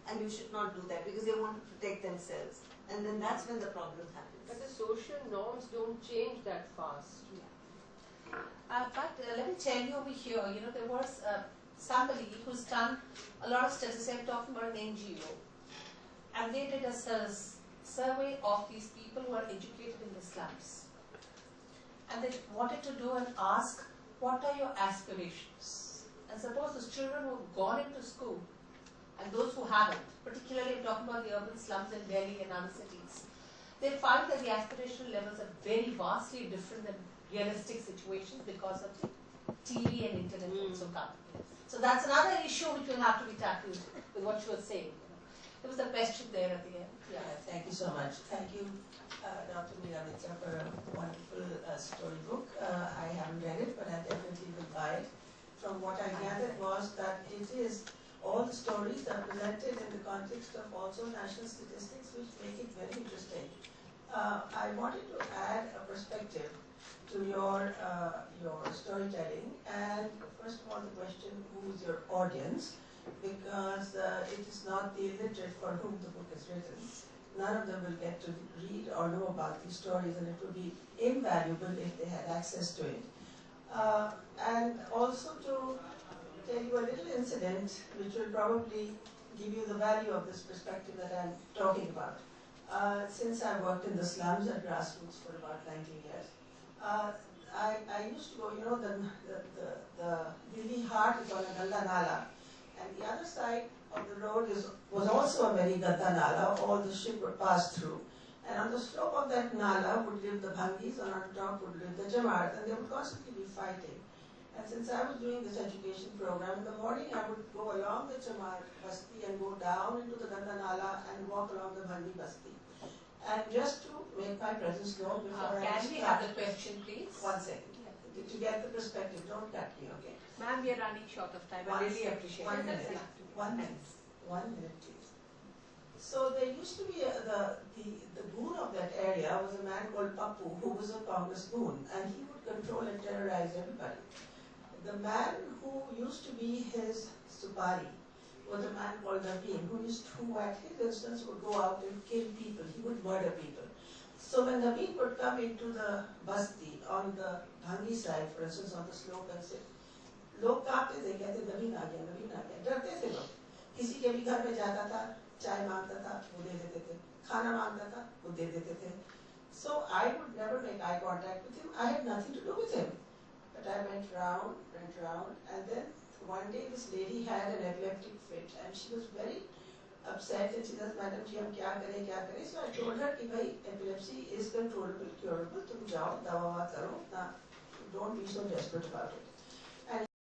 and you should not do that because they want to protect themselves, and then that's when the problem happens. But the social norms don't change that fast. Yeah. But let me tell you over here, there was somebody who's done a lot of studies. I'm talking about an NGO, and they did a survey of these people who are educated in the slums, and they wanted to do and ask, what are your aspirations? And suppose those children who have gone into school and those who haven't, particularly I'm talking about the urban slums in Delhi and other cities, they find that the aspirational levels are very vastly different than realistic situations because of the TV and internet also coming. So that's another issue which will have to be tackled with what you were saying. There was a question there at the end. Yeah, thank you so much. Thank you, Dr. Meera Mitra, for a wonderful storybook. I haven't read it, but I definitely will buy it. From what I gathered was that it is all the stories are presented in the context of also national statistics, which make it very interesting. I wanted to add a perspective to your storytelling, and first of all the question, who is your audience? Because it is not the illiterate for whom the book is written. None of them will get to read or know about these stories, and it would be invaluable if they had access to it. And also to tell you a little incident which will probably give you the value of this perspective that I'm talking about. Since I worked in the slums at grassroots for about 19 years, I used to go, the Delhi Heart is on a Ganda Nala, and the other side of the road was also a very Ganda Nala. All the ship would pass through. And on the slope of that Nala would live the Bhangis, and on top would live the Jamaat, and they would constantly be fighting. And since I was doing this education program, in the morning I would go along the Jamaat Basti and go down into the Ganda Nala and walk along the Bhangi Basti. And just to make my presence known before Can we have the question, please? 1 second. To get the perspective, don't cut me, okay? Ma'am, we are running short of time. I really appreciate it. 1 minute. 1 minute. 1 minute, please. So there used to be the goon of that area was a man called Pappu, who was a Congress goon, and he would control and terrorize everybody. The man who used to be his supari was a man called Naveen, who at his instance would go out and kill people. He would murder people. So when Naveen would come into the Basti on the Bhangi side, for instance, on the slope and sit, लोग कांपते थे, कहते नवीन आ गया, डरते थे लोग. किसी के भी घर में जाता था, चाय मांगता था, वो दे देते थे, खाना मांगता था, वो दे देते थे. So I would never make eye contact with him. I had nothing to do with him. But I went round, and then one day this lady had an epileptic fit, and she was very upset, and she says, Madam ji, hum kya kare? So I told her, कि भाई epilepsy is controllable, curable, तुम जाओ, दवा करो, ना, don't be so desperate about it.